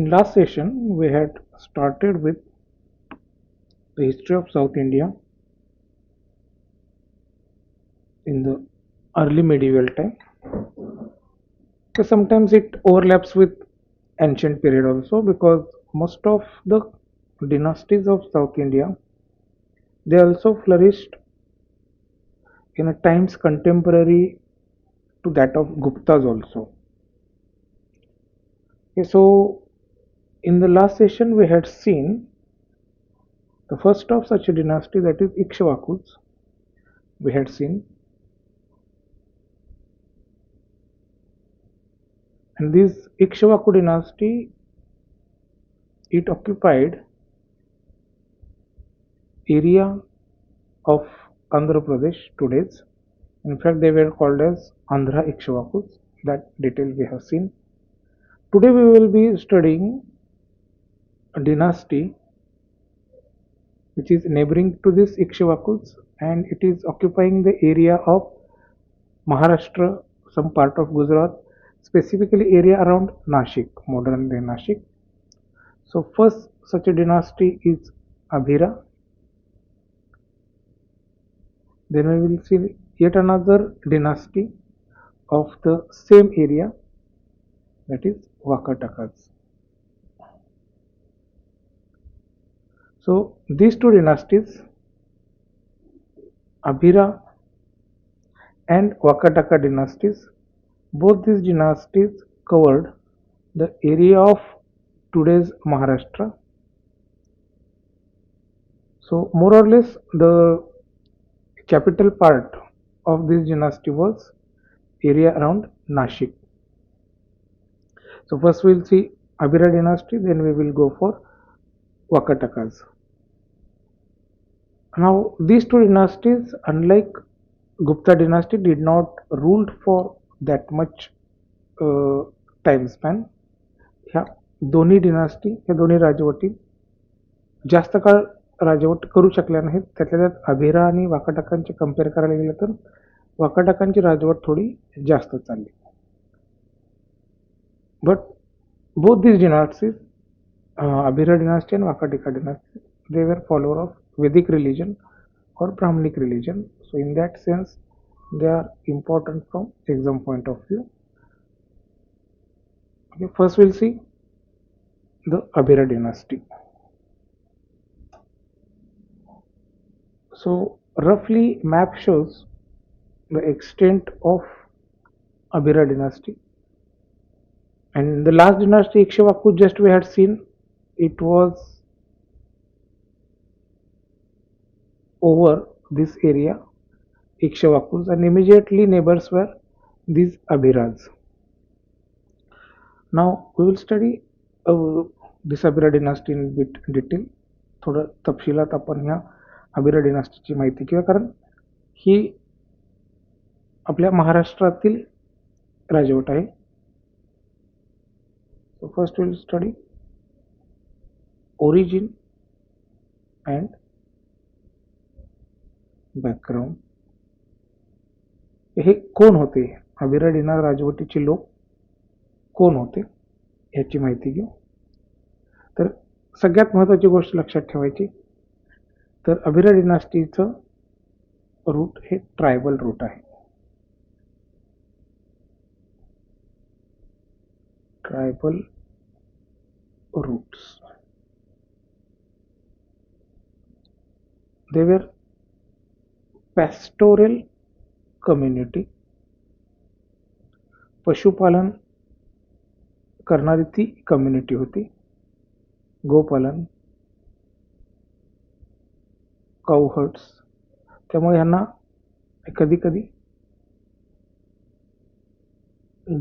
In last session, we had started with the history of South India in the early medieval time. So sometimes it overlaps with ancient period also, because most of the dynasties of South India, they also flourished in a times contemporary to that of Guptas also. Okay, so in the last session we had seen the first of such a dynasty, that is Ikshvakus. We had seen, and this Ikshvaku dynasty, it occupied area of Andhra Pradesh today's. In fact, they were called as Andhra Ikshvakus. That detail we have seen. Today we will be studying a dynasty which is neighboring to this Ikshvakus, and it is occupying the area of Maharashtra, some part of Gujarat, specifically area around Nashik, modern day Nashik. So first such a dynasty is Abhira. Then we will see yet another dynasty of the same area, that is Vakatakas. So these two dynasties, Abhira and Vakataka dynasties, both these dynasties covered the area of today's Maharashtra. So more or less the capital part of this dynasty was area around Nashik. So first we will see Abhira dynasty, then we will go for Vakatakas. Now these two dynasties, unlike Gupta dynasty, did not ruled for that much time span. ह्या दोन्ही dynasty, ह्या दोन्ही राजवटी जास्त काळ राजवट करू शकल्या नाहीत. त्यातल्या त्यात अभिरा आणि वाकाटकांचे कम्पेअर करायला गेलं तर वाकाटकांची राजवट थोडी जास्त चालली. But both these dynasties, Abhira dynasty and Vakataka dynasty, they were follower of Vedic religion or Brahmanic religion. So in that sense, they are important from exam point of view. Okay, first we'll see the Abhira dynasty. So roughly map shows the extent of Abhira dynasty. And the last dynasty Ikshvaku, just we had seen, it was over this area Ikshvakus, and immediately neighbors were these Abhiras. Now we will study this Abhira dynasty in bit detail. थोडं तपशिलात आपण ह्या अभिरा डिनास्टीची माहिती घेऊया, कारण ही आपल्या महाराष्ट्रातील राजवट आहे. So first we will study origin and background. हे कोण होते, अभिरा डिना राजवटीचे लोक कोण होते याची माहिती घेऊ. तर सगळ्यात महत्त्वाची गोष्ट लक्षात ठेवायची, तर अभिरा डिनास्टीचं रूट हे ट्रायबल रूट आहे. Tribal roots. They were pastoral community. पशुपालन करणारी ती कम्युनिटी होती. गोपालन, काउहर्ड्स. त्यामुळे यांना कधी कधी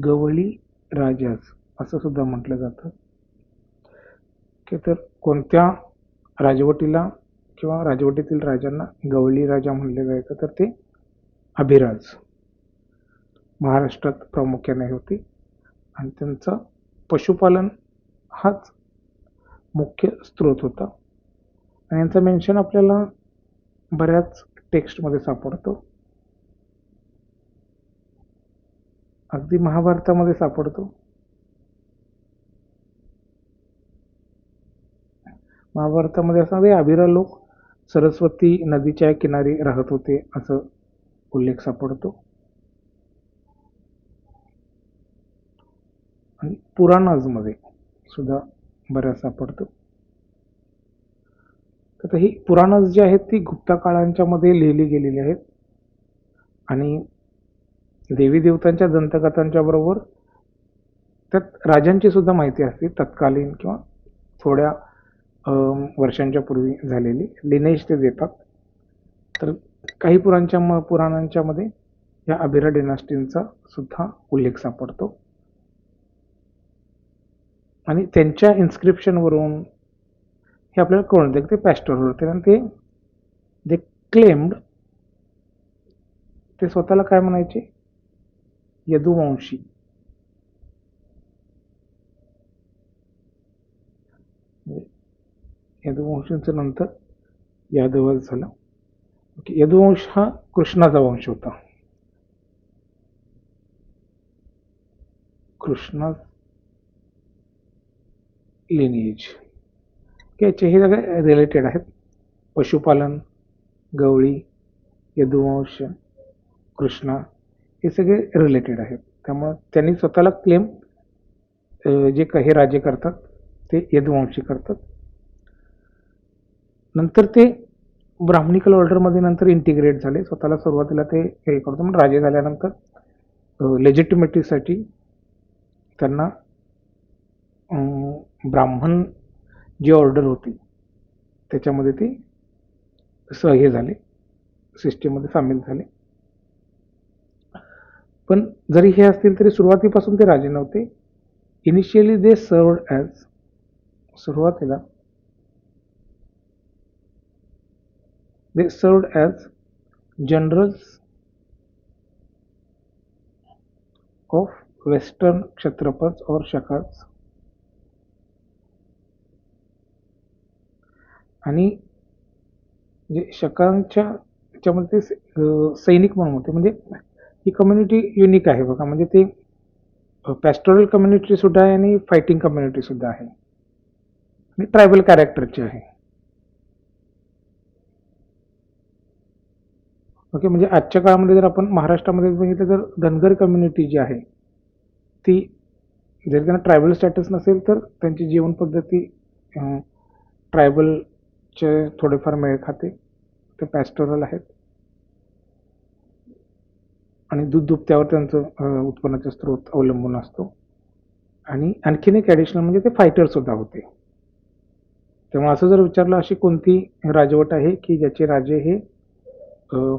गवळी राजास असं सुद्धा म्हटलं जातं. की तर कोणत्या राजवटीला किंवा राजवटीतील राजांना गवळी राजा म्हणले जायचं, तर ते अभिराज महाराष्ट्रात प्रामुख्याने होती. आणि त्यांचा पशुपालन हाच मुख्य स्रोत होता. आणि यांचा मेन्शन आपल्याला बऱ्याच टेक्स्टमध्ये सापडतो. अगदी महाभारतामध्ये सापडतो. महाभारतामध्ये असं ते अभिरा लोक सरस्वती नदीच्या किनारी राहत होते असं उल्लेख सापडतो. आणि पुराणांमध्ये सुद्धा बऱ्याच सापडतो. तर ही पुराणं जी आहेत ती गुप्ता काळांच्या मध्ये लिहिली गेलेली आहेत आणि देवी देवतांच्या दंतकथांच्या बरोबर त्यात राजांची सुद्धा माहिती असते तत्कालीन किंवा थोड्या वर्षांच्या पूर्वी झालेली लिनेज ते देतात. तर काही पुराणांच्या मध्ये या अभिरा डिनास्टींचा सुद्धा उल्लेख सापडतो आणि त्यांच्या इन्स्क्रिप्शनवरून हे आपल्याला कळून ते पॅस्टोरल होते आणि ते क्लेम्ड ते स्वतःला काय म्हणायचे, यदुवंशी. यदुवंशींचं नंतर यादवच झालं. यदुवंश हा कृष्णाचा वंश होता. कृष्णा लिनिएज याचे हे सगळे रिलेटेड आहेत. पशुपालन, गवळी, यदुवंश, कृष्णा हे सगळे रिलेटेड आहेत. त्यामुळे त्यांनी स्वतःला क्लेम जे काही राजे करतात ते यदुवंशी करतात. नंतर ते ब्राह्मणिकल ऑर्डरमध्ये नंतर इंटिग्रेट झाले. स्वतःला सुरुवातीला ते हे करतो म्हणून राजे झाल्यानंतर लेजिटिमेटीसाठी त्यांना ब्राह्मण जी ऑर्डर होती त्याच्यामध्ये ते हे झाले, सिस्टीममध्ये सामील झाले. पण जरी हे असतील तरी सुरुवातीपासून ते राजे नव्हते. इनिशियली दे सर्व्ड ॲज, सुरुवातीला they served as generals of western क्षत्रपस और शकास. आणि जे शकांच्या ह्याच्यामध्ये सैनिक म्हणून होते. म्हणजे ही कम्युनिटी युनिक आहे बघा. म्हणजे ते पॅस्टोरल कम्युनिटी सुद्धा आहे आणि फायटिंग कम्युनिटी सुद्धा आहे आणि ट्रायबल कॅरेक्टरची आहे. ओके, म्हणजे आजच्या काळामध्ये जर आपण महाराष्ट्रामध्ये बघितलं तर धनगर कम्युनिटी जी आहे ती जरी त्यांना ट्रायबल स्टॅटस नसेल तर त्यांची जीवन पद्धती ट्रायबलचे थोडेफार मेळ खाते. ते पॅस्टोरल आहेत आणि दूध दुभत्यावर त्यांचं उत्पन्नाचा स्रोत अवलंबून असतो. आणि आणखीन एक ॲडिशनल म्हणजे ते फायटर सुद्धा होते. तेव्हा असं जर विचारलं अशी कोणती राजवट आहे की ज्याचे राजे हे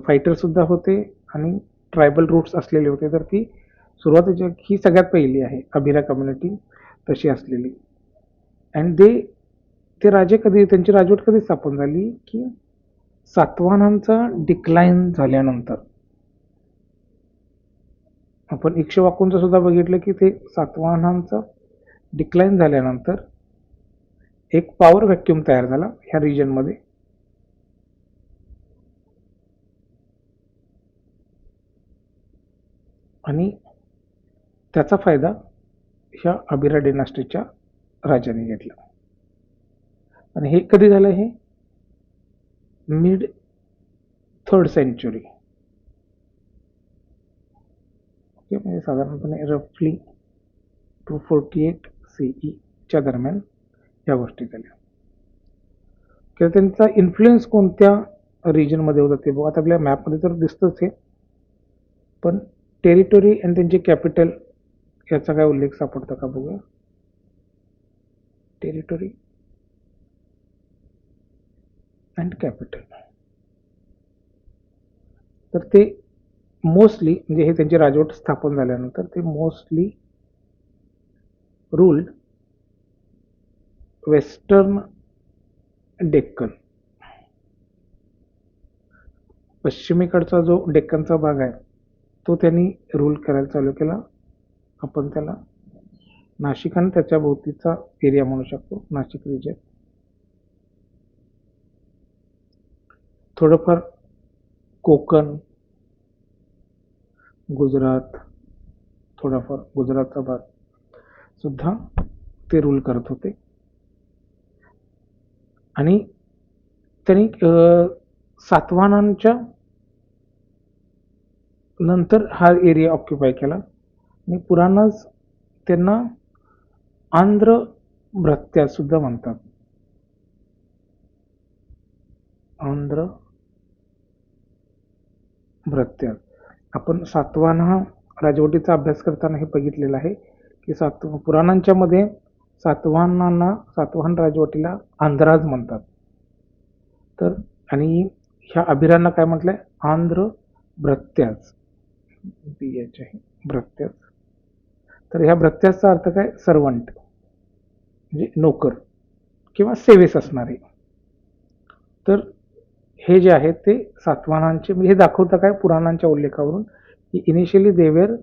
फायटर सुद्धा होते आणि ट्रायबल रूट्स असलेले होते, तर ती सुरुवातीची ही सगळ्यात पहिली आहे अभिरा कम्युनिटी तशी असलेली. अँड ते राजे कधी, त्यांची राजवट कधी स्थापन झाली की सातवाहनांचा डिक्लाइन झाल्यानंतर. आपण इक्ष्वाकूंचं सुद्धा बघितलं की ते सातवाहनांचा डिक्लाइन झाल्यानंतर एक पॉवर व्हॅक्यूम तयार झाला ह्या रिजनमध्ये. आणि त्याचा फायदा ह्या अभिरा डिनास्टीच्या राजाने घेतला. आणि हे कधी झालं, हे मिड 3rd सेंचुरी. ओके, म्हणजे साधारणपणे रफली 248 CE च्या दरम्यान या गोष्टी झाल्या. किंवा त्यांचा इन्फ्लुएन्स कोणत्या रिजनमध्ये होता ते बघू. आता आपल्या मॅपमध्ये तर दिसतंच हे, पण टेरिटोरी आणि त्यांची कॅपिटल याचा काय उल्लेख सापडतो का बघूया. Territory and capital. तर ते मोस्टली म्हणजे हे त्यांची राजवट स्थापन झाल्यानंतर ते मोस्टली रूल्ड वेस्टर्न डेक्कन. पश्चिमेकडचा जो डेक्कनचा भाग आहे तो त्यांनी रूल करायला चालू केला. आपण त्याला नाशिक आणि त्याच्या भोवतीचा एरिया म्हणू शकतो, नाशिक रिजन. थोडंफार कोकण, गुजरात, थोडाफार गुजरातचा भाग सुद्धा ते रूल करत होते. आणि त्यांनी सातवाहनांच्या नंतर हा एरिया ऑक्युपाय केला आणि पुराणच त्यांना आंध्र भ्रत्या सुद्धा म्हणतात. आंध्र भ्रत्या. आपण सातवाहन राजवटीचा अभ्यास करताना हे बघितलेलं आहे की पुराणांच्या मध्ये सातवाहन राजवटीला आंध्राज म्हणतात. तर आणि ह्या अभिरांना काय म्हटलंय? आंध्र भ्रत्याज. भ्रत्याज. तर ह्या भ्रत्याचा अर्थ काय? सर्वंट म्हणजे नोकर किंवा सेवेस असणारे. तर हे जे आहे ते सातवाहनांचे म्हणजे हे दाखवतं काय पुराणांच्या उल्लेखावरून की initially they were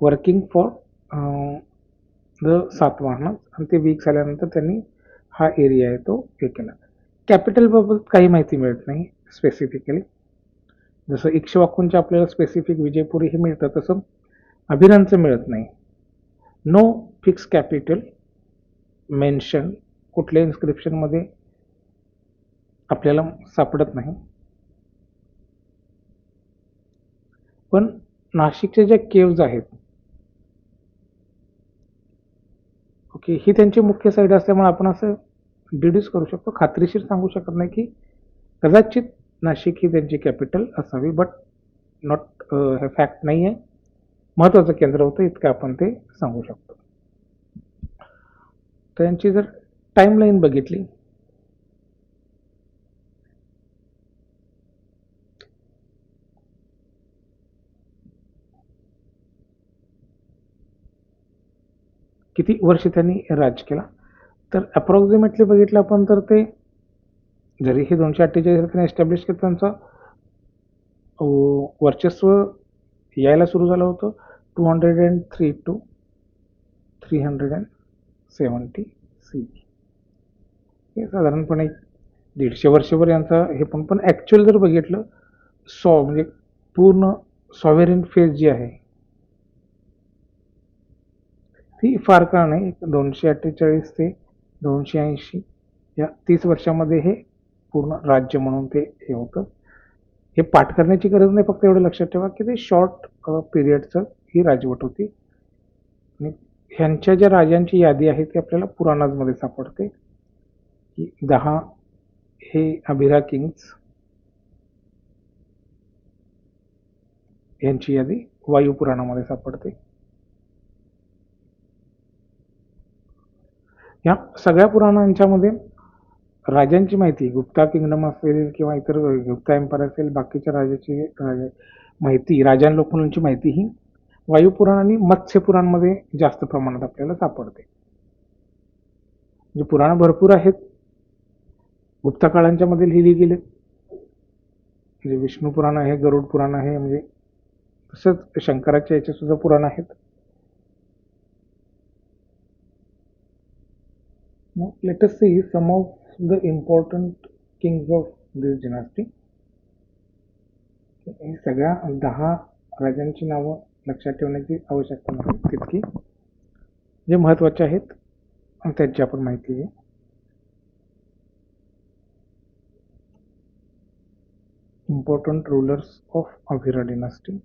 working for the Satavahana आणि ते वीक झाल्यानंतर त्यांनी हा एरिया आहे तो हे केला. कॅपिटल बाबत काही माहिती मिळत नाही स्पेसिफिकली. जसं इक्ष्वाकूंच्या आपल्याला स्पेसिफिक विजयपुरी हे मिळतं तसं अभिरांचं मिळत नाही. नो फिक्स कॅपिटल मेन्शन कुठल्या इन्स्क्रिप्शन मध्ये आपल्याला सापडत नाही. पण नाशिकच्या ज्या केव्ज आहेत ओके ही त्यांची मुख्य साईड असल्यामुळे आपण असं डिड्यूस करू शकतो. खात्रीशीर सांगू शकत नाही की कदाचित नाशिक ही त्यांची कॅपिटल असावी, बट नॉट हे फॅक्ट नाही आहे. महत्वाचं केंद्र होतं इतकं आपण ते सांगू शकतो. त्यांची जर टाइमलाईन बघितली किती वर्ष त्यांनी राज केला तर अप्रॉक्सिमेटली बघितलं आपण तर ते जरी हे 248 त्यांनी एस्टॅब्लिश केलं त्यांचं वर्चस्व यायला सुरू झालं होतं 203 to 370 सी. हे साधारणपणे 150 वर्षभर यांचा हे पण ॲक्च्युअल जर बघितलं म्हणजे पूर्ण सॉव्हेरिन फेज जी आहे ती फार काळ नाही. 248 ते 280 या 30 वर्षामध्ये हे पूर्ण राज्य म्हणून ते हे होतं. हे पाठ करण्याची गरज नाही, फक्त एवढं लक्षात ठेवा की ते शॉर्ट पिरियडचं ही राजवट होती. आणि ह्यांच्या ज्या राजांची यादी आहे ती आपल्याला पुराणांमध्ये सापडते की 10 हे अभिरा किंग्स यांची यादी वायुपुराणामध्ये सापडते. या सगळ्या पुराणांच्यामध्ये राजांची माहिती गुप्ता किंगडम असेल किंवा इतर गुप्ता एम्पायर असेल बाकीच्या राजाची माहिती राजांची माहिती ही वायुपुराण आणि मत्स्यपुराणमध्ये जास्त प्रमाणात आपल्याला सापडते. म्हणजे पुराण भरपूर आहेत गुप्ता काळांच्या मध्ये लिहिली गेले. म्हणजे विष्णू पुराण आहे, गरुड पुराण आहे, म्हणजे तसंच शंकराच्या याचे सुद्धा पुराण आहेत. Let us see some of the important kings of this dynasty. हे सगळ्या 10 राजांची नावं लक्षात ठेवण्याची आवश्यकता नाही तितकी जे महत्वाचे आहेत त्यांची आपण माहिती आहे. Important rulers of Abhira dynasty.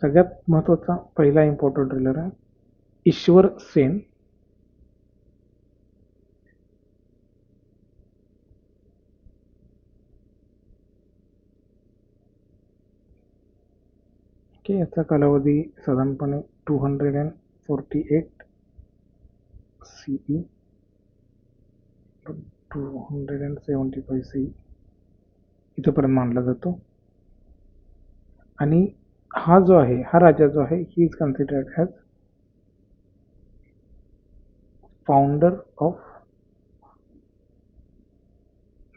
सगळ्यात महत्वाचा पहिला इम्पॉर्टंट रूलर आहे ईश्वर सेन. ओके याचा कालावधी साधारणपणे 248 सीई 275 सीई इथपर्यंत मानला जातो. आणि हा जो आहे हा राजा जो आहे he is considered as founder of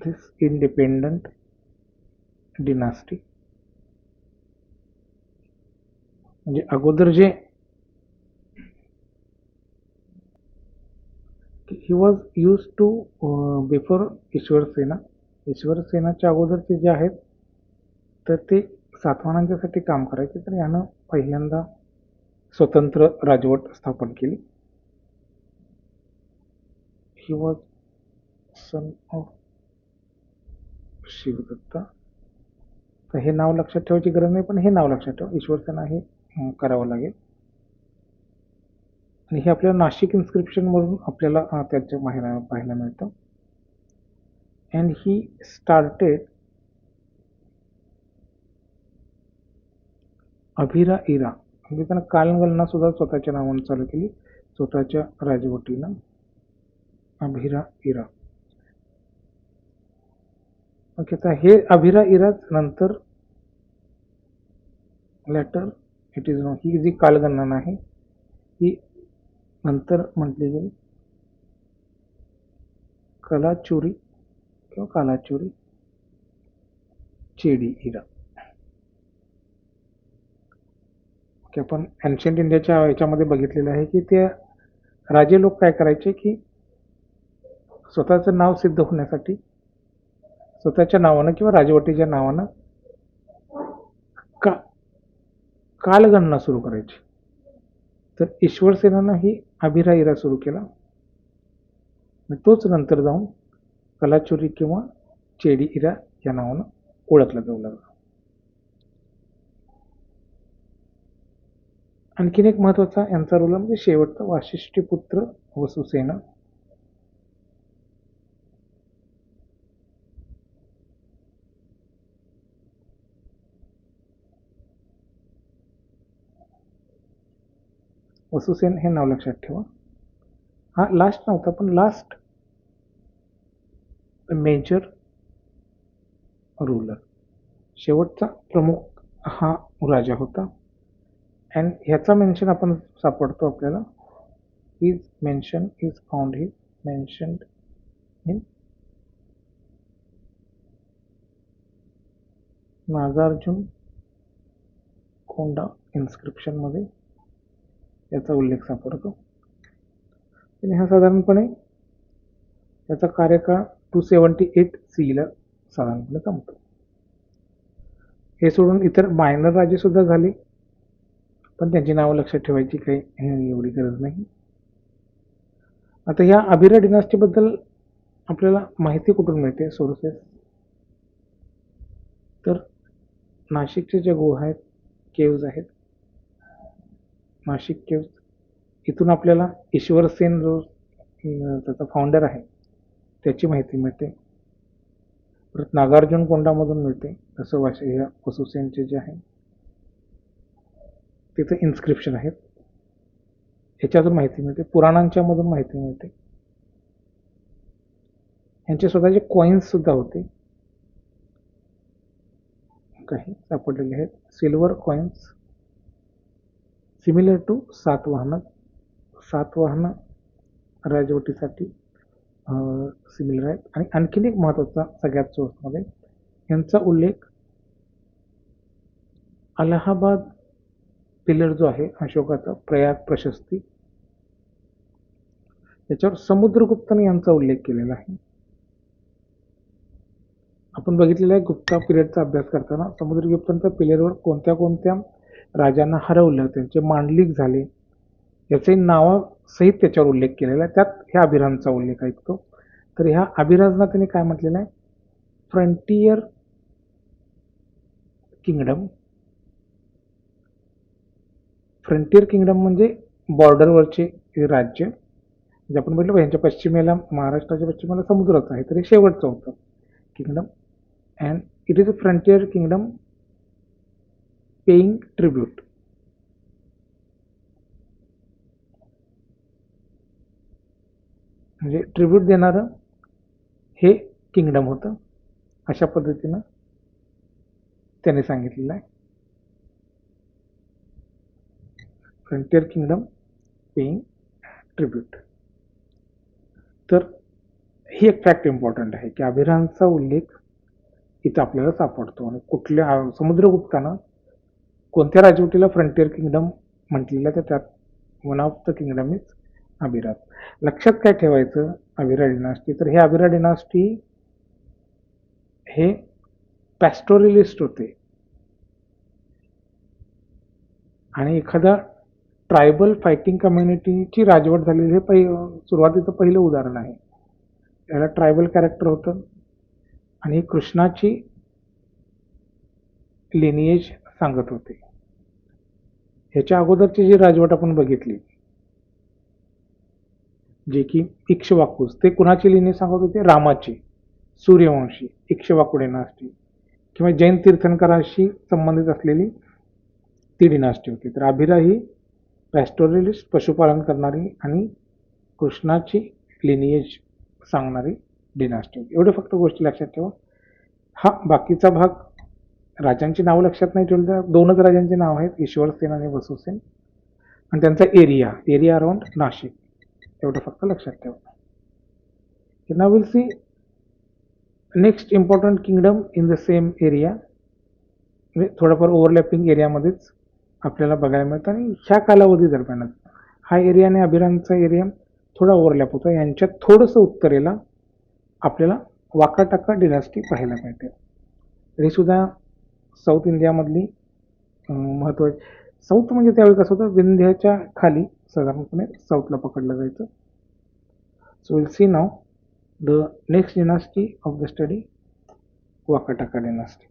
this independent dynasty. म्हणजे अगोदर जे he was use to before Ishwarsena. ईश्वरसेनाच्या अगोदरचे जे आहेत तर ते सातवाहनांच्यासाठी काम करायचे. तर यानं पहिल्यांदा स्वतंत्र राजवट स्थापन केली. He was son of Shivdatta. तर हे नाव लक्षात ठेवायची गरज नाही, पण हे नाव लक्षात ठेवा. ईश्वरसेना हे करावं लागेल. आणि हे आपल्याला नाशिक इन्स्क्रिप्शन मधून आपल्याला त्याच्या पाहायला मिळतं. अँड ही स्टार्टेड अभिरा इरा, म्हणजे त्यानं कालगणना सुद्धा स्वतःच्या नावानं चालू केली, स्वतःच्या राजवटीनं. अभिरा इरा. ओके. तर हे अभिरा इराच नंतर लेटर इट इज नो, ही जी कालगणना आहे ही नंतर म्हटली गेली कलाचुरी किंवा कालाचुरी चेडी इरा. की आपण एन्शियंट इंडियाच्या याच्यामध्ये बघितलेलं आहे की ते राजे लोक काय करायचे की स्वतःचं नाव सिद्ध होण्यासाठी स्वतःच्या नावानं किंवा राजवटीच्या नावानं का कालगणना सुरू करायची. तर ईश्वरसेनानं ही अभिरा इरा सुरू केला. तोच नंतर जाऊन कलाचुरी किंवा चेडी इरा या नावानं ओळखला जाऊ लागला. आणखीन एक महत्वाचा यांचा रोल म्हणजे शेवटचा वाशिष्ठीपुत्र वसुसेन. वसुसेन हे नाव लक्षात ठेवा. हा लास्ट नव्हता, पण लास्ट मेजर रूलर, शेवटचा प्रमुख हा राजा होता. अँड ह्याचा मेन्शन आपण सापडतो आपल्याला. Is mention is found he mentioned in Nagarjunakonda inscription मध्ये याचा उल्लेख सापडतो. आणि हा साधारणपणे याचा कार्यकाळ 278 CE ला साधारणपणे संपतो. हे सोडून इतर मायनर राजे सुद्धा झाले, पण त्यांची नावं लक्षात ठेवायची काही एवढी गरज नाही. आता या अभिरा डिनास्टी बद्दल आपल्याला माहिती कुठून मिळते सोर्सेस? तर नाशिकचे जे गुहा आहेत, केव्ज आहेत, नाशिक केव्ज, इथून आपल्याला ईश्वरसेन जो त्याचा फाउंडर आहे त्याची माहिती मिळते. परत नागार्जुन कोंडामधून मिळते. तसं वसुसेनचे जे आहे तिथे इन्स्क्रिप्शन आहेत, ह्याच्यातून माहिती मिळते. पुराणांच्या मधून माहिती मिळते. यांचे स्वतःचे कॉइन्स सुद्धा होते, काही सापडलेले आहेत. Silver coins similar to Satavahana राजवटीसाठी सिमिलर आहेत. आणि आणखीन एक महत्वाचा सगळ्यात सोर्समध्ये यांचा उल्लेख अलाहाबाद पिलर जो आहे अशोकाचा, प्रयाग प्रशस्ती, याच्यावर समुद्रगुप्ताने यांचा उल्लेख केलेला आहे. आपण बघितलेला आहे गुप्ता पिरियडचा अभ्यास करताना समुद्रगुप्तांच्या पिलरवर कोणत्या कोणत्या राजांना हरवलं, त्यांचे मांडलिक झाले, याचे नावासहित त्याच्यावर उल्लेख केलेला आहे. त्यात ह्या अभिरांचा उल्लेख ऐकतो. तर ह्या अभिराजना त्यांनी काय म्हटलेलं आहे? Frontier kingdom. फ्रंटियर किंगडम म्हणजे बॉर्डरवरचे राज्य. म्हणजे आपण म्हटलं ह्यांच्या पश्चिमेला, महाराष्ट्राच्या पश्चिमेला समुद्रच आहे, तर हे शेवटचं होतं kingdom. And it is a frontier kingdom paying tribute. म्हणजे ट्रिब्यूट देणारं हे किंगडम होतं, अशा पद्धतीनं त्याने सांगितलेलं आहे. Frontier kingdom paying tribute. तर ही एक फॅक्ट इम्पॉर्टंट आहे की अभिरांचा उल्लेख इथं आपल्याला सापडतो. आणि कुठल्या समुद्रगुप्तानं कोणत्या राजवटीला फ्रंटियर किंगडम म्हटलेलं, तर त्यात one of the kingdom is अभिरात. लक्षात काय ठेवायचं अभिरा डिनास्टी, तर हे अभिरा डिनास्टी हे पॅस्टोरिलिस्ट होते आणि एखादा ट्रायबल फायटिंग कम्युनिटीची राजवट झालेली हे सुरुवातीचं पहिलं उदाहरण आहे. याला ट्रायबल कॅरेक्टर होतं आणि कृष्णाची लिनिएज सांगत होते. ह्याच्या अगोदरची जी राजवट आपण बघितली जे की इक्ष्वाकूस, ते कुणाची लिनिएज सांगत होते? रामाची, सूर्यवंशी इक्ष्वाकू डिनास्टी किंवा जैन तीर्थंकरांशी संबंधित असलेली ती डिनास्टी होती. तर अभिरा ही पॅस्टोरिलिस्ट पशुपालन करणारी आणि कृष्णाची लिनिएज सांगणारी डिनास्टी होती. एवढे फक्त गोष्टी लक्षात ठेवा. हा बाकीचा भाग राजांची नावं लक्षात नाही ठेवली तर दोनच राजांची नाव आहेत, ईश्वरसेन आणि वसुसेन, आणि त्यांचा एरिया अराउंड नाशिक, एवढं फक्त लक्षात ठेवा. Now will see next important kingdom in the same area, म्हणजे थोडंफार ओव्हरलॅपिंग एरियामध्येच आपल्याला बघायला मिळतं आणि ह्या कालावधी दरम्यानच हा एरिया आणि अभिरामचा एरिया थोडा ओव्हरलॅप होता. यांच्यात थोडंसं उत्तरेला आपल्याला वाकाटाका डिनास्टी पाहायला मिळते. तरी सुद्धा साऊथ इंडियामधली महत्त्वाची, साऊथ म्हणजे त्यावेळी कसं होतं, विंध्याच्या खाली साधारणपणे साऊथला पकडलं जायचं. So will see now the next dynasty of the study, Vakataka dynasty.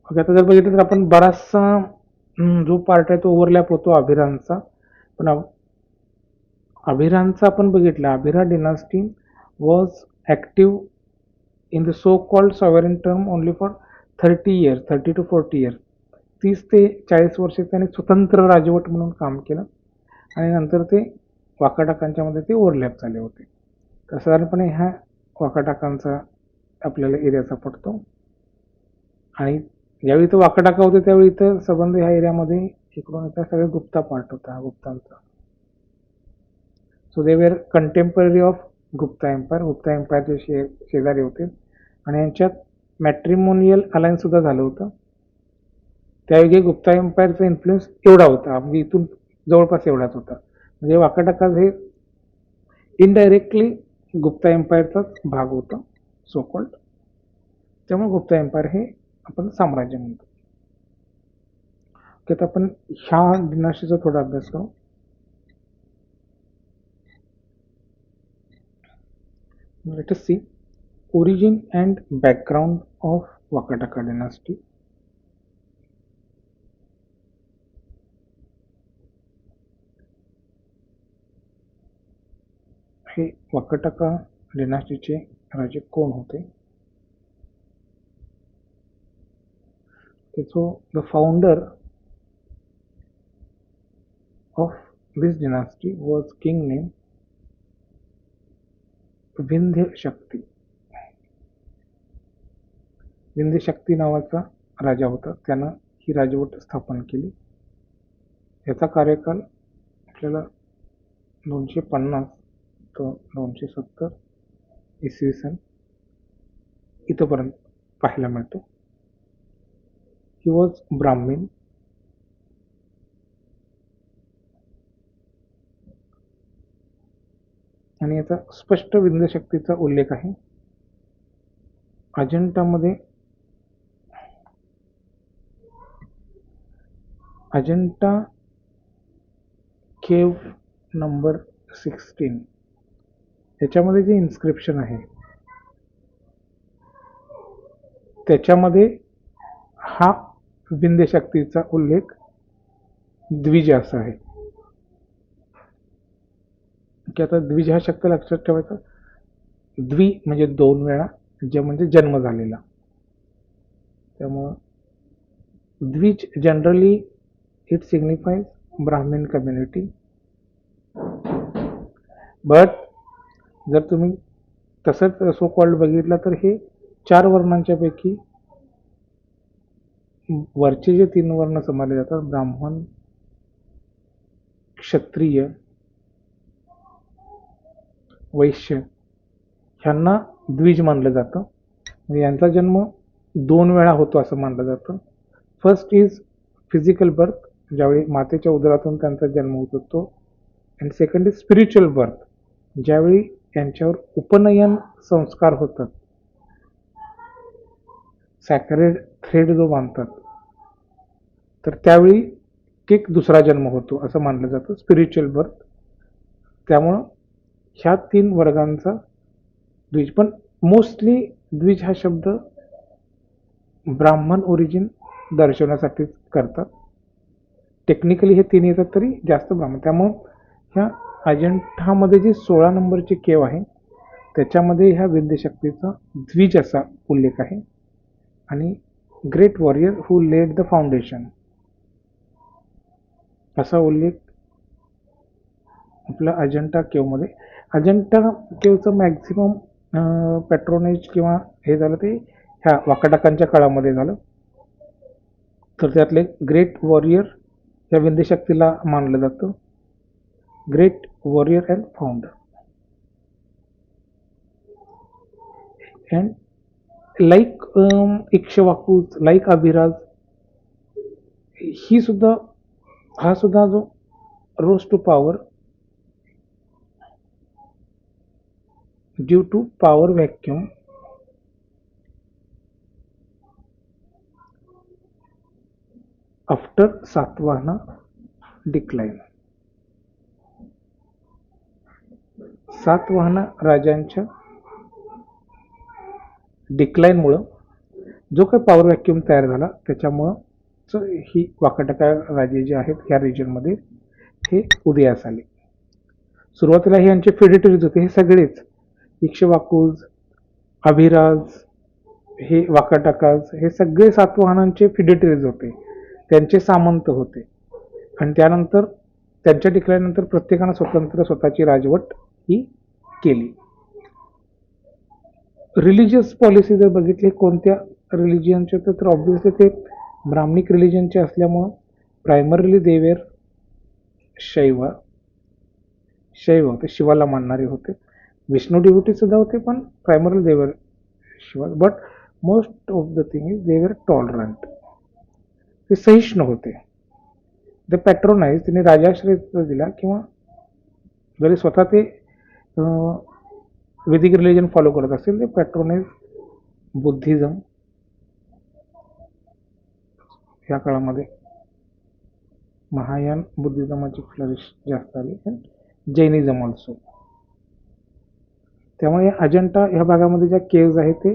Okay, आता जर बघितलं तर आपण बराचसा जो पार्ट आहे तो ओव्हरलॅप होतो अभिरांचा, पण अभिरांचा आपण बघितलं, Abhira dynasty was active in the so called sovereign term only for 30 to 40 years. 30 ते 40 वर्ष त्याने स्वतंत्र राजवट म्हणून काम केलं आणि नंतर ते वाकाटाकांच्यामध्ये ते ओव्हरलॅप झाले होते. तर साधारणपणे ह्या वाकाटाकांचा आपल्याला एरिया सापडतो आणि ज्यावेळी इथं वाकाटाका होते त्यावेळी इथं संबंध ह्या एरियामध्ये इकडून इथं सगळे गुप्ता पार्ट होता गुप्तांचा. So they were contemporary of Gupta empire. Gupta एम्पायरचे शेजारी होते आणि यांच्यात मॅट्रिमोनियल अलायन्स सुद्धा झालं होतं. त्यावेळी गुप्ता एम्पायरचा इन्फ्लुएन्स एवढा होता, म्हणजे इथून जवळपास एवढाच होता. म्हणजे वाकाटाका हे इनडायरेक्टली गुप्ता एम्पायरचाच भाग होता सो कॉल्ड. त्यामुळे गुप्ता एम्पायर हे आपण साम्राज्य म्हणतो. की आता आपण ह्या डिनास्टीचा थोडा अभ्यास करू. Let us see origin and background of Vakataka dynasty. हे वाकाटाका डिनास्टीचे राजे कोण होते? So the founder of this dynasty was king name Vindhyashakti. Vindhyashakti नावाचा राजा होता, त्यानं ही राजवट स्थापन केली. याचा कार्यकाल आपल्याला 250 ते 270 इसवी सन इथपर्यंत पाहायला मिळतो. He was Brahmin. आणि याचा स्पष्ट विंध्यशक्तीचा उल्लेख आहे अजंठामध्ये. अजंठा केव्ह नंबर 16 याच्यामध्ये जे इन्स्क्रिप्शन आहे त्याच्यामध्ये हा विंध्यशक्तीचा उल्लेख द्विज असा आहे. की आता द्विज हा शब्द लक्षात ठेवायचा. द्वि म्हणजे 2 वेळा, जे म्हणजे जन्म झालेला. त्यामुळं द्विज जनरली इट सिग्निफाईज ब्राह्मण कम्युनिटी. बट जर तुम्ही तसंच सो कॉल्ड बघितलं तर हे 4 वर्णांच्या पैकी वरचे जे 3 वर्ण समजले जातात, ब्राह्मण, क्षत्रिय, वैश्य, ह्यांना द्विज मानलं जातं. यांचा जन्म दोन वेळा होतो असं मानलं जातं. फर्स्ट इज फिजिकल बर्थ, ज्यावेळी मातेच्या उदरातून त्यांचा जन्म होत होतो. And second is spiritual birth, ज्यावेळी त्यांच्यावर उपनयन संस्कार होतात, सॅक्रेड थ्रेड जो बांधतात, तर त्यावेळी एक दुसरा जन्म होतो असं मानलं जातं, स्पिरिच्युअल बर्थ. त्यामुळं ह्या 3 वर्गांचा द्विज, पण मोस्टली द्विज हा शब्द ब्राह्मण ओरिजिन दर्शवण्यासाठीच करतात. टेक्निकली हे 3 येतात तरी जास्त ब्राह्मण. त्यामुळं ह्या अजंठामध्ये जी 16 नंबरची केव आहे त्याच्यामध्ये ह्या विद्याशक्तीचा द्विज असा उल्लेख आहे. आणि great warrior who led the foundation असा उल्लेख आपल्या अजंठा केवमध्ये. अजंठा केवचं मॅक्झिमम पॅट्रोनेज किंवा हे झालं ते ह्या वाकाटकांच्या काळामध्ये झालं. तर त्यातले ग्रेट वॉरियर या विद्याशक्तीला मानलं जातं, great warrior and founder. And like इक्ष्वाकूच, लाईक अभिराज, ही सुद्धा हा सुद्धा जो rose to power due to power vacuum after Satavahana decline. Satavahana राजांच्या डिक्लाइनमुळं जो काही पॉवर व्हॅक्यूम तयार झाला त्याच्यामुळं ही वाकाटका राजे जे आहेत या रिजनमध्ये हे उदयास आले. सुरुवातीला हे यांचे फेडिटरीज होते, हे सगळेच इक्ष्वाकूज, अभिराज, हे वाकाटकाज, हे सगळे सातवाहनांचे फेडिटरीज होते, त्यांचे सामंत होते. आणि त्यानंतर त्यांच्या डिक्लाइननंतर प्रत्येकानं स्वतंत्र स्वतःची राजवट ही केली. रिलिजियस पॉलिसी जर बघितली कोणत्या रिलिजियनचे, तर ऑब्व्हियसली ते ब्राह्मणिक रिलिजनचे असल्यामुळं प्रायमरीली देवेर शैव होते, शिवाला मानणारे होते. विष्णू डिव्होटी सुद्धा होते, पण primary they were Shiva. But most of the thing is they were tolerant, ते सहिष्णू होते. ते पॅट्रोनाइज, त्यांनी राजाश्रय दिला, किंवा जरी स्वतः ते वैदिक रिलिजन फॉलो करत असेल, ते पॅट्रोनाइज बुद्धिझम या काळामध्ये महायान बुद्धिझमाची फ्लरिश जास्त आली, आणि जैनिझम ऑल्सो. त्यामुळे अजंठा ह्या भागामध्ये ज्या केव्ज आहेत ते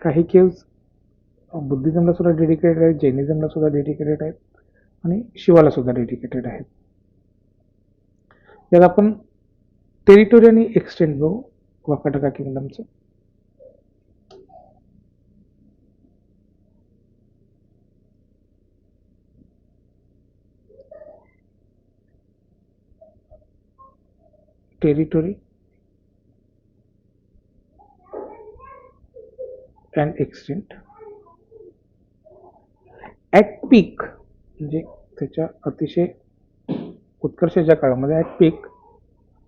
काही केव्ज बुद्धिझमला सुद्धा डेडिकेटेड आहेत, जैनिझमला सुद्धा डेडिकेटेड आहेत, आणि शिवाला सुद्धा डेडिकेटेड आहेत. यात आपण टेरिटोरी आणि एक्सटेंट बघू वाकाटका किंगडमचं. Territory and extent. At peak म्हणजे त्याच्या अतिशय उत्कर्षाच्या काळामध्ये ॲट पीक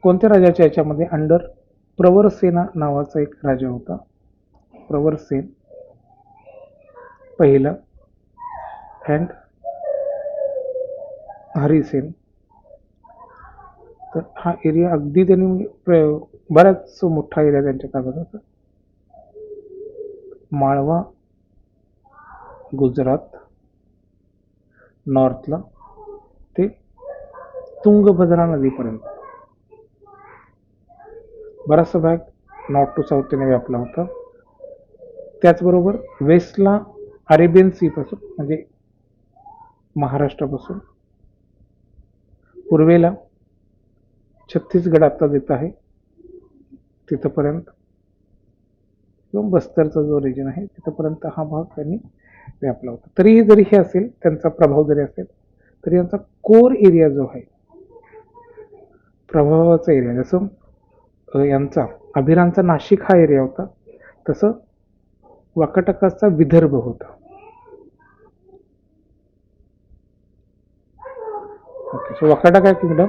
कोणत्या राजाच्या याच्यामध्ये, अंडर प्रवरसेना नावाचा एक राजा होता, प्रवरसेन पहिला अँड हरिसेन. तर हा एरिया अगदी त्यांनी म्हणजे बराच मोठा एरिया त्यांच्या ताब्यात होता. माळवा, गुजरात नॉर्थला ते तुंगभद्रा नदीपर्यंत बराचसा भाग नॉर्थ टू साऊथ त्याने व्यापला होता. त्याचबरोबर वेस्टला अरेबियन सी पासून म्हणजे महाराष्ट्रापासून, पूर्वेला छत्तीसगड आता देत आहे तिथंपर्यंत, किंवा बस्तरचा जो रिजन आहे तिथंपर्यंत हा भाग त्यांनी व्यापला होता. तरीही जरी हे असेल, त्यांचा प्रभाव जरी असेल, तरी यांचा कोर एरिया जो आहे, प्रभावाचा एरिया, जसं यांचा अभिरांचा नाशिक हा एरिया होता, तसं वाकाटकाचा विदर्भ होता. Okay, so Vakataka kingdom,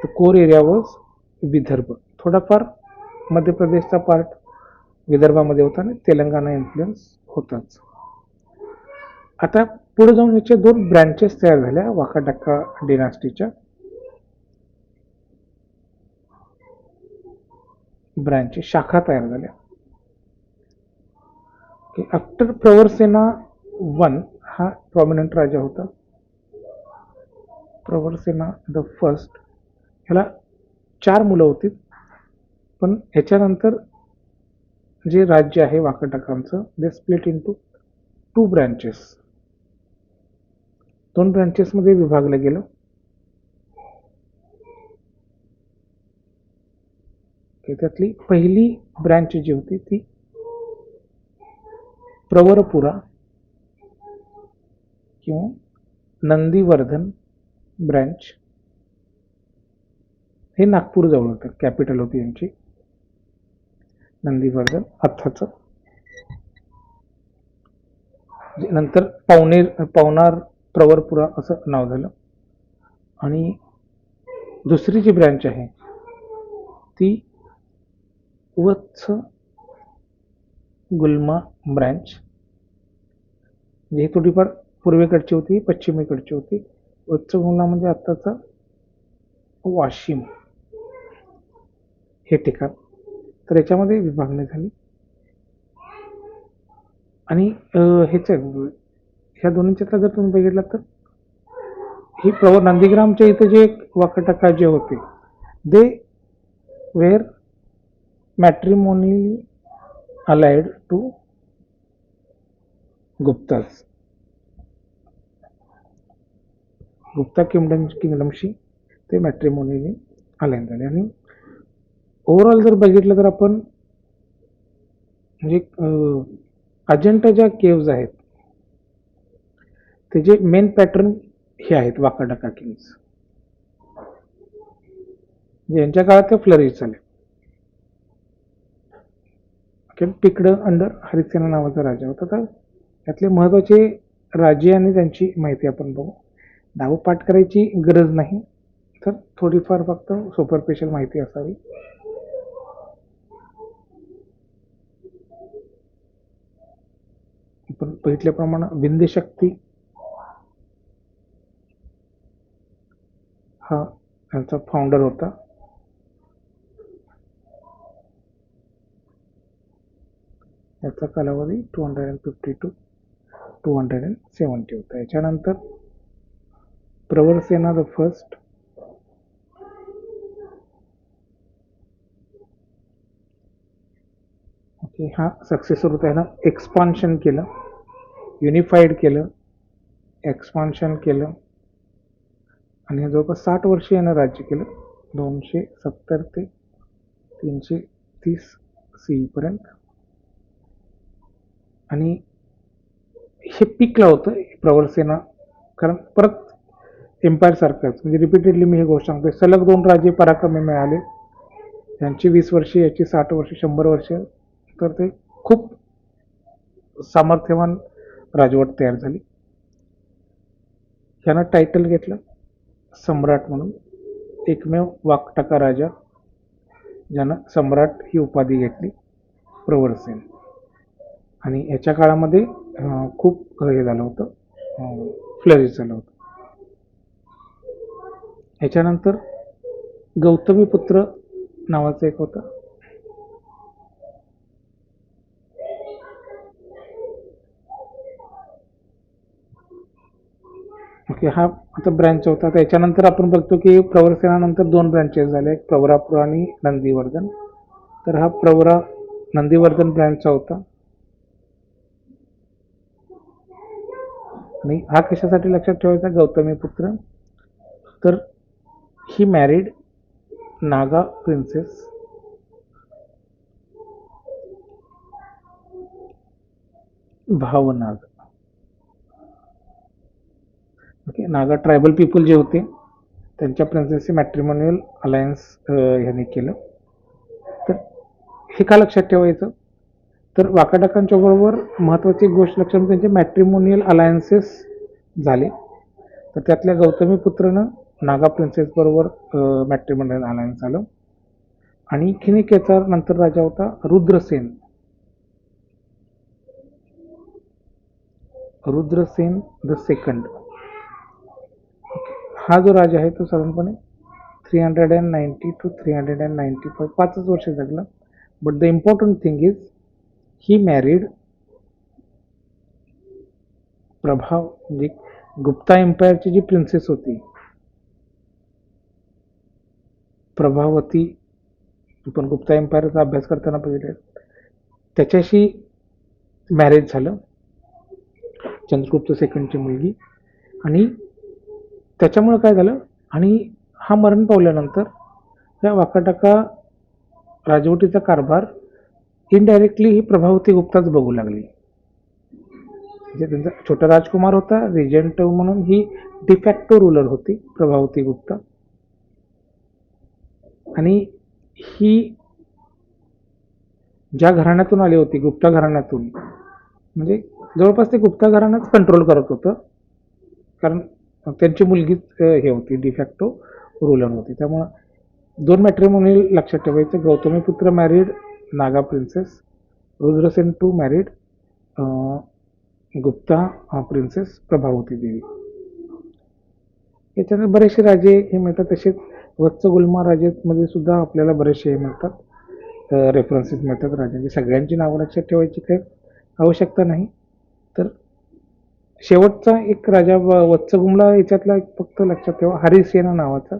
the core area was Vidarbha. थोडाफार मध्य प्रदेशचा पार्ट, विदर्भामध्ये होता आणि तेलंगणा इन्फ्लुएन्स होताच. आता पुढे जाऊन याचे दोन ब्रँचेस तयार झाल्या वाकाटक्का डिनास्टीच्या. ब्रँचेस, शाखा तयार झाल्या. आफ्टर प्रवरसेना वन हा प्रॉमिनंट राजा होता. प्रवरसेना द फर्स्ट, ह्याला 4 मुलं होती. पण ह्याच्यानंतर जे राज्य आहे वाकाटकांचं, दे स्प्लिट इंटू 2 ब्रँचेस. 2 ब्रँचेसमध्ये विभागलं गेलं. त्यातली पहिली ब्रँच जी होती ती प्रवरपुरा किंवा नंदीवर्धन ब्रँच, हे नागपूर जवळ होतं, कॅपिटल होती यांची नंदीवर्धन. अर्थाचं नंतर पवनार प्रवरपुरा असं नाव झालं. आणि दुसरी जी ब्रँच आहे ती वत्स गुल्मा ब्रँच, ही थोडीफार पूर्वेकडची होती, पश्चिमेकडची होती. वत्स गुल्मा म्हणजे आत्ताचा वाशिम हे ठिकाण. तर याच्यामध्ये विभागणी झाली. आणि ह्या दोन्ही चित्र जर तुम्ही बघितलं तर ही नंदीग्रामच्या इथे जे वाकाटका जे होते, they were matrimonially allied to Guptas. Gupta किंगडमशी ते मॅट्रिमोनियली अलाइन झाले. आणि ओव्हरऑल जर बघितलं तर आपण म्हणजे अजंठा ज्या केव्ज आहेत त्याचे मेन पॅटर्न हे आहेत वाकाटका किंग्स. यांच्या काळात ते फ्लरिश झाले. पिकड अंडर हरिसेना नावाचा राजा होता. तर त्यातले महत्वाचे राजे आणि त्यांची माहिती आपण बघू. नाव पाठ करायची गरज नाही, तर थोडीफार फक्त सुपरफिशियल माहिती असावी. आपण बघितल्याप्रमाणे विंध्यशक्ती हा त्यांचा फाउंडर होता. याचा कालावधी 250 to 270 होता. याच्यानंतर प्रवरसेना द फर्स्ट, ओके, हा सक्सेसर होता. यानं एक्सपान्शन केलं, युनिफाईड केलं, एक्सपान्शन केलं आणि जवळपास 60 वर्ष यानं राज्य केलं, 270 ते 330 CE पर्यंत. आणि हे पीकला होतं प्रवरसेना, कारण परत एम्पायर सारखंच म्हणजे रिपीटेडली मी ही गोष्ट सांगतोय, सलग 2 राजे पराक्रमी मिळाले. त्यांची 20 वर्षे, याची 60 वर्षे, 100 वर्ष. तर ते खूप सामर्थ्यवान राजवट तयार झाली. ह्यानं टायटल घेतलं सम्राट म्हणून, एकमेव वाकटका राजा ज्यानं सम्राट ही उपाधी घेतली, प्रवरसेन. आणि याच्या काळामध्ये खूप हे झालं होतं, फ्लरिश झालं होतं. याच्यानंतर गौतमीपुत्र नावाचं एक होतं. ओके, हा आता ब्रँच होता. त्याच्यानंतर आपण बघतो की प्रवरसेनानंतर 2 ब्रँचेस झाले, प्रवरापुरा आणि नंदीवर्धन. तर हा नंदीवर्धन ब्रँचचा होता. आणि हा कशासाठी लक्षात ठेवायचा गौतमीपुत्र, तर he married Naga princess Bhavanaga. Okay, Naga tribal people जे होते त्यांच्या प्रिन्सेसचे मॅट्रिमोनियल अलायन्स ह्यांनी केलं. तर हे का लक्षात ठेवायचं, तर वाकाटकांच्या बरोबर महत्वाची गोष्ट लक्षात, त्यांचे मॅट्रिमोनियल अलायन्सेस झाले. तर त्यातल्या गौतमीपुत्रनं नागा प्रिन्सेस बरोबर मॅट्रिमोनियल अलायन्स झालं. आणि आणखीन एक याचा नंतर राजा होता रुद्रसेन. Rudrasen the second. हा जो राजा आहे तो साधारणपणे 390 to 395 5च वर्ष जगला. But the important thing is he married प्रभाव म्हणजे गुप्ता एम्पायरची जी प्रिन्सेस होती प्रभावती, आपण गुप्ता एम्पायरचा अभ्यास करताना पाहिले, त्याच्याशी मॅरेज झालं चंद्रगुप्त सेकंडची मुलगी. आणि त्याच्यामुळे काय झालं, आणि हा मरण पावल्यानंतर या वाकाटका राजवटीचा कारभार इनडायरेक्टली ही प्रभावती गुप्ताच बघू लागली. म्हणजे त्यांचा छोटा राजकुमार होता रिजंट म्हणून, ही डिफॅक्टो रुलर होती प्रभावती गुप्ता. आणि ही ज्या घराण्यातून आली होती गुप्ता घराण्यातून, म्हणजे जवळपास ते गुप्ता घराणंच कंट्रोल करत होतं, कारण त्यांची मुलगीच हे होती डिफॅक्टो रुलर होती. त्यामुळं दोन मॅट्रिमोनी लक्षात ठेवायचं. Gautamiputra married Naga princess, Rudrasena two married Gupta princess Prabhavati Devi. याच्यानंतर बरेचसे राजे हे मिळतात. तसेच वत्सगुल्मा राजेमध्ये सुद्धा आपल्याला बरेचसे हे मिळतात, रेफरन्सेस मिळतात राजांची. सगळ्यांची नावं लक्षात ठेवायची काही आवश्यकता नाही. तर शेवटचा एक राजा वत्सगुमला याच्यातला एक फक्त लक्षात ठेवा, हरिसेना नावाचा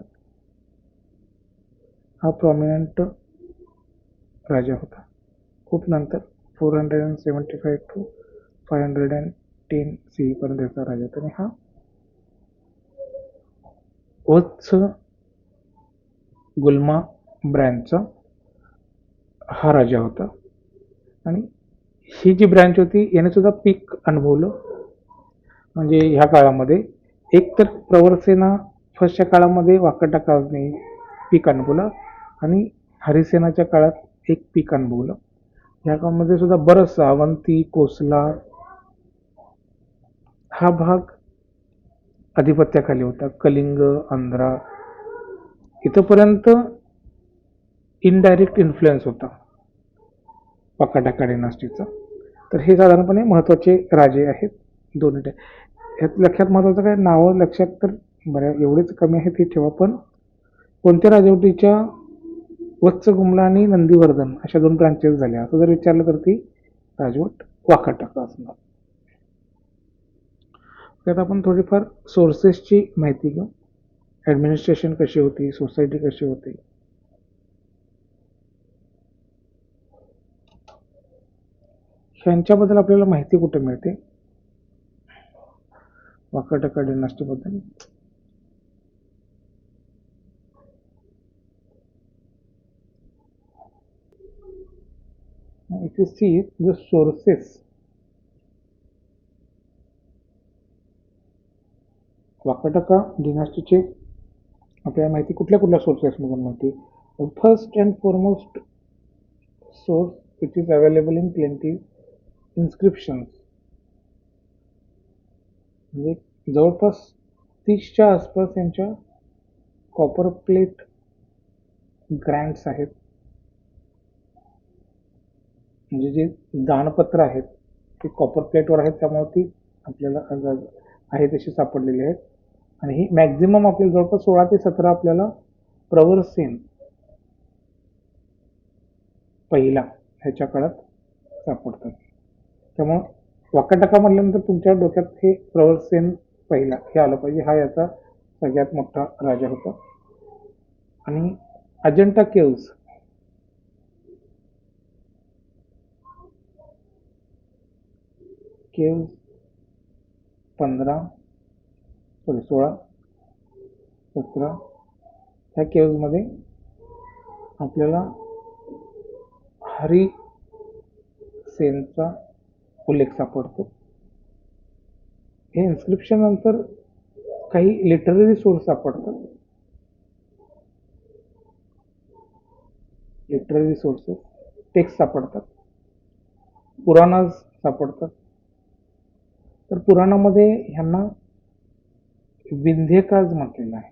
हा प्रॉमिनंट राजा होता. खूप नंतर 475 to 510 CE पर्यंत याचा राजा होता. आणि हा वत्स गुल्मा ब्रँचचा हा राजा होता. आणि ही जी ब्रँच होती याने सुद्धा पीक अनुभवलं. म्हणजे ह्या काळामध्ये एक तर प्रवरसेना फर्स्टच्या काळामध्ये वाकाटकाने पीक अनुभवलं, आणि हरिसेनाच्या काळात एक पीक अनुभवलं. ह्या काळामध्ये सुद्धा बरंच अवंती, कोसला हा भाग अधिपत्याखाली होता. कलिंग, आंध्रा इथंपर्यंत इनडायरेक्ट इन्फ्लुएन्स होता वाकाटका डायनास्टीचा. तर हे साधारणपणे महत्त्वाचे राजे आहेत दोन्ही. ह्यात लक्षात महत्त्वाचं काय, नावं लक्षात तर बऱ्या एवढेच कमी आहेत हे ठेवा, पण कोणत्या राजवटीच्या वत्सगुमला आणि नंदीवर्धन अशा दोन ब्रांचेस झाल्या असं जर विचारलं तर ती राजवट वाकाटका असणार. त्यात आपण थोडीफार सोर्सेसची माहिती घेऊ. ॲडमिनिस्ट्रेशन कशी होती, सोसायटी कशी होती. ह्यांच्याबद्दल आपल्याला माहिती कुठे मिळते वाकाटका डायनास्टीबद्दल. If you see the sources, Vakataka डिनास्टीचे आपल्याला माहिती कुठल्या कुठल्या सोर्सेसमधून मिळते. First and foremost source which is available in plenty, inscriptions. म्हणजे जवळपास 30च्या आसपास यांच्या कॉपर प्लेट ग्रँट्स आहेत. म्हणजे जे दानपत्र आहेत ते कॉपर प्लेटवर आहेत, त्यामुळे ती आपल्याला आहे तशी सापडलेली आहेत. आणि ही मॅक्झिमम आपल्याला जवळपास 16 ते 17 आपल्याला प्रवरसेन पहिला ह्याच्या काळात सापडतात. त्यामुळं वाकाटका म्हटल्यानंतर तुमच्या डोक्यात हे प्रवरसेन पहिला हे आलं पाहिजे. हा याचा सगळ्यात मोठा राजा होता. आणि अजंठा केव्ज, केव्ज 16, 17 ह्या केव्जमध्ये आपल्याला हरिसेनचा उल्लेख सापडतो. हे इन्स्क्रिप्शन नंतर काही लिटररी सोर्स सापडतात, लिटररी सोर्सेस टेक्स्ट सापडतात, पुराणाज सापडतात. तर पुराणामध्ये ह्यांना विंध्यकाज म्हटलेलं आहे.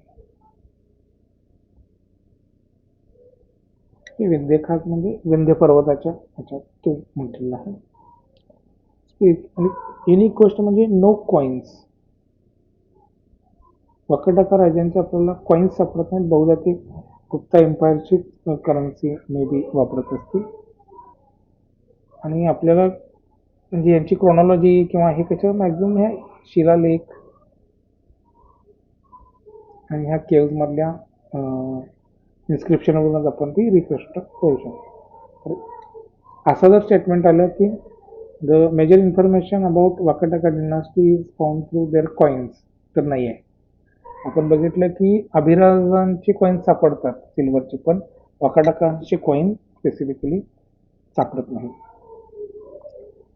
विंध्यकाज म्हणजे विंध्य पर्वताच्या ह्याच्यात तो म्हटलेला आहे. आणि युनिक गोष्ट म्हणजे नो कॉइन्स. वाकाटका राजांचे आपल्याला कॉइन्स सापडत नाहीत. बहुधा ते गुप्ता एम्पायरची करन्सी मे बी वापरत असतील. आणि आपल्याला म्हणजे यांची क्रोनॉलॉजी किंवा हे कशा मॅक्झिमम ह्या शिलालेख आणि ह्या केव्ज मधल्या इन्स्क्रिप्शनवरूनच आपण ती रिकन्स्ट्रक्ट करू शकतो. तर असं जर स्टेटमेंट आलं की the major information about Vakataka dynasty is found through their coins, तर नाही आहे. आपण बघितलं की अभिराजांचे कॉइन्स सापडतात सिल्वरचे, पण वाकाटकांचे कॉइन स्पेसिफिकली सापडत नाही.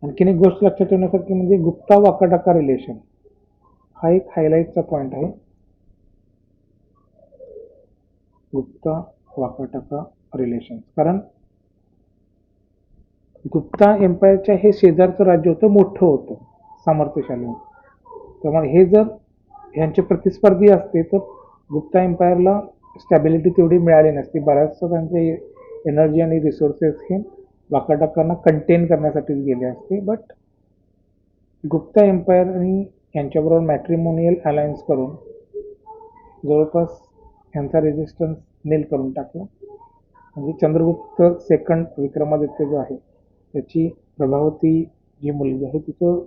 आणखीन एक गोष्ट लक्षात ठेवण्यासारखी म्हणजे गुप्ता वाकाटका रिलेशन हा एक हायलाईटचा पॉइंट आहे. गुप्ता वाकाटका रिलेशन, कारण गुप्ता एम्पायरच्या हे शेजारचं राज्य होतं, मोठं होतं, सामर्थ्यशाली होतं. त्यामुळे हे जर ह्यांचे प्रतिस्पर्धी असते तर गुप्ता एम्पायरला स्टॅबिलिटी तेवढी मिळाली नसती. बऱ्याचशा त्यांचे एनर्जी आणि रिसोर्सेस हे वाकाटकांना कंटेन करण्यासाठीच गेले असते. बट गुप्ता एम्पायर आणि यांच्याबरोबर मॅट्रिमोनियल अलायन्स करून जवळपास यांचा रेजिस्टन्स नील करून टाकला. म्हणजे चंद्रगुप्त सेकंड विक्रमादित्य जो आहे त्याची प्रभावती जी मुलगी आहे तिचं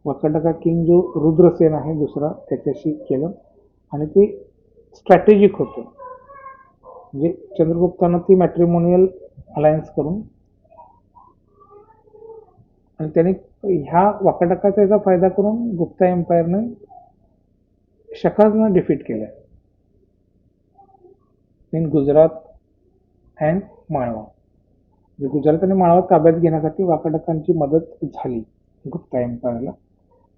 वाकाटका किंग जो रुद्रसेन आहे दुसरा त्याच्याशी केलं आणि ते स्ट्रॅटेजिक होतं. म्हणजे चंद्रगुप्तानं ती मॅट्रिमोनियल अलायन्स करून आणि त्याने ह्या वाकाटकाचा याचा फायदा करून गुप्ता एम्पायरने शकाजना डिफीट केलं इन गुजरात अँड माळवा. म्हणजे गुजरात आणि माळवा ताब्यात घेण्यासाठी वाकाटकांची मदत झाली गुप्ता एम्पायरला.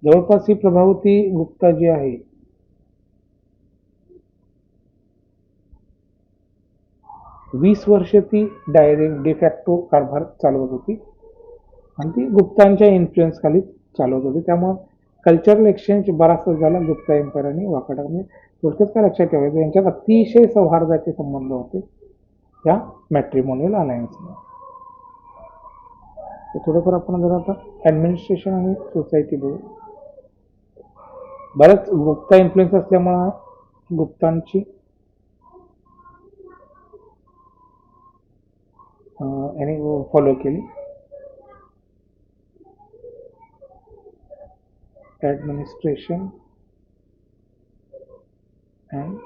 जवळपास ही प्रभावती गुप्ता जी आहे 20 वर्ष ती डायरेक्ट डिफॅक्टो कारभार चालवत होती आणि ती गुप्तांच्या इन्फ्लुएन्स खाली चालवत होती. त्यामुळे कल्चरल एक्सचेंज बराचसा झाला गुप्ता एम्पायर आणि वाकाटकांमध्ये. थोडक्यात काय लक्षात ठेवायचं, यांच्यात अतिशय सौहार्दाचे संबंध होते या मॅट्रिमोनियल अलायन्समुळे. तर थोडंफार आपण जर आता ऍडमिनिस्ट्रेशन आणि सोसायटी बघू. बऱ्याच गुप्ता इन्फ्लुएन्स असल्यामुळे गुप्तांची यांनी फॉलो केली. Administration and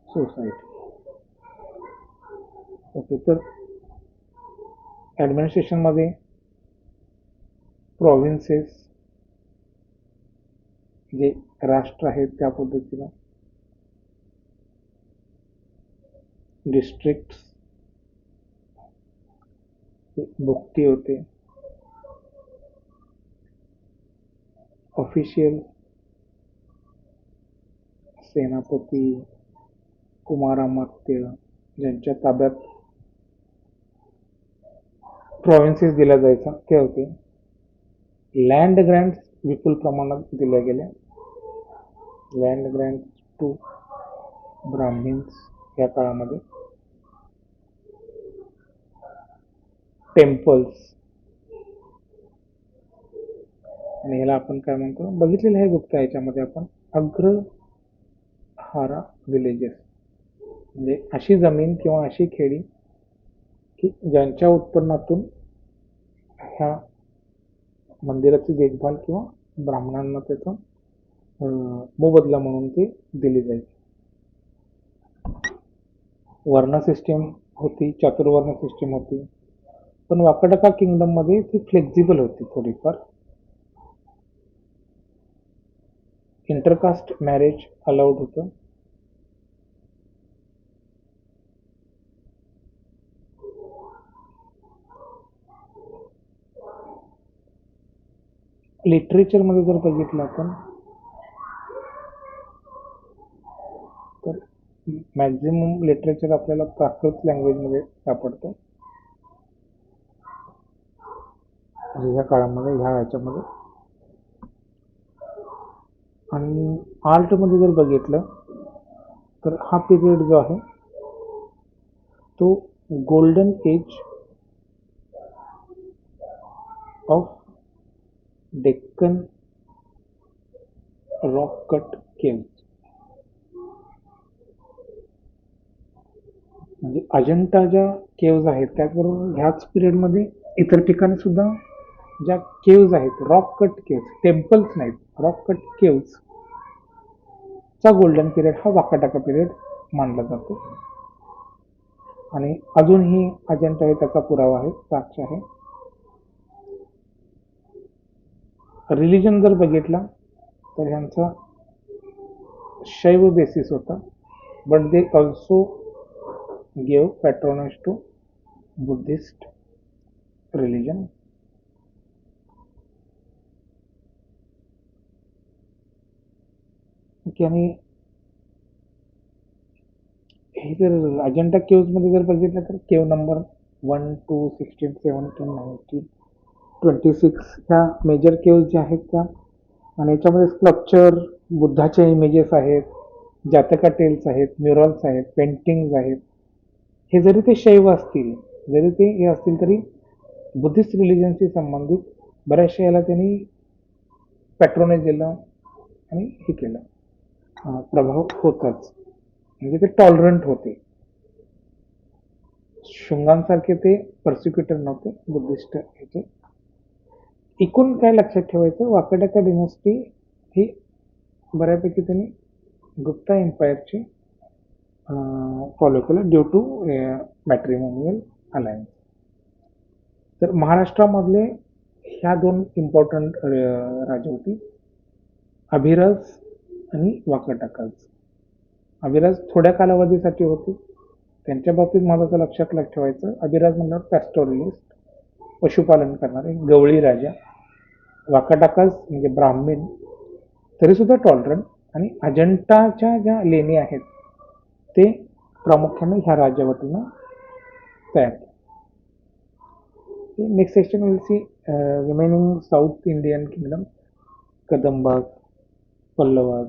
society. ओके, तर ऍडमिनिस्ट्रेशन मध्ये प्रोव्हिन्सेस जे राष्ट्र आहेत त्या पद्धतीनं, डिस्ट्रिक्ट्स भुक्ती होते, ऑफिशियल सेनापती कुमारामात्य ज्यांच्या ताब्यात प्रोव्हिन्सेस दिल्या जायचा ते होते. लँड ग्रँट्स विपुल प्रमाणात दिल्या गेल्या. लँड ग्रँट टू ब्राह्मिन्स या काळामध्ये. टेम्पल्स आणि ह्याला आपण काय म्हणतो बघितलेलं आहे गुप्ता याच्यामध्ये आपण अग्रहारा विलेजेस, म्हणजे अशी जमीन किंवा अशी खेडी की ज्यांच्या उत्पन्नातून ह्या मंदिराची देखभाल किंवा ब्राह्मणांना त्याचा मोबदला म्हणून ती दिली जायची. वर्ण सिस्टीम होती, चातुर्वर्ण सिस्टीम होती, पण वाकाटका किंगडम मध्ये ती फ्लेक्झिबल होती थोडीफार. इंटरकास्ट मॅरेज अलाउड होतं. लिटरेचर मध्ये जर बघितलं आपण तर मॅक्झिमम लिटरेचर आपल्याला प्राकृत लँग्वेज मध्ये सापडतं ह्या काळामध्ये, ह्या ह्याच्यामध्ये. आणि आर्ट मध्ये जर बघितलं तर हा पिरियड जो आहे तो golden age of Deccan rock cut caves. म्हणजे अजंठा ज्या केव्ज आहेत त्याचबरोबर ह्याच पिरियडमध्ये इतर ठिकाणी सुद्धा ज्या केव्ज आहेत, रॉक कट केव्ज, टेम्पल्स नाहीत, रॉक कट केव्ज चा गोल्डन पिरियड हा वाकाटाका पिरियड मानला जातो. आणि अजूनही अजंठा आहे त्याचा पुरावा आहे, साक्ष आहे. रिलिजन जर बघितला तर ह्यांचा शैव बेसिस होता, but they also give patronage to Buddhist religion. आणि हे जर अजंठा केव्ज मध्ये जर बघितलं तर केव नंबर 1, 2, 16, 17, 19, 26 ह्या मेजर केव्ज ज्या आहेत त्या, आणि याच्यामध्ये स्कल्पचर, बुद्धाचे इमेजेस आहेत, जातका टेल्स आहेत, म्युरल्स आहेत, पेंटिंग्स आहेत. हे जरी ते शैव असतील, जरी ते हे असतील तरी बुद्धिस्ट रिलिजनशी संबंधित बऱ्याचशा याला त्यांनी पॅट्रोनेज दिलं आणि हे केलं, प्रभाव होताच. म्हणजे ते टॉलरंट होते. शुंगांसारखे ते पर्सिक्युटर नव्हते बुद्धिस्ट ह्याचे. एकूण काय लक्षात ठेवायचं, वाकाटका डिनॉस्टी ही बऱ्यापैकी त्यांनी गुप्ता एम्पायरची फॉलो केलं ड्यू टू मॅट्रिमोनियल अलायन्स. तर महाराष्ट्रामधले ह्या दोन इम्पॉर्टंट राजे होती, अभिरज आणि वाकाटकाज. अभिराज थोड्या कालावधीसाठी होते. त्यांच्या बाबतीत महत्वाचं लक्षात ठेवायचं, अभिराज म्हणल्यावर पॅस्टोरलिस्ट, पशुपालन करणारे, गवळी राजा. वाकाटाकाज म्हणजे ब्राह्मण, तरी सुद्धा टॉलरंट. आणि अजंठाच्या ज्या लेणी आहेत ते प्रामुख्याने ह्या राज्यावतीनं तयार केले. Next section will see remaining south Indian kingdom, Kadambas, Pallavas,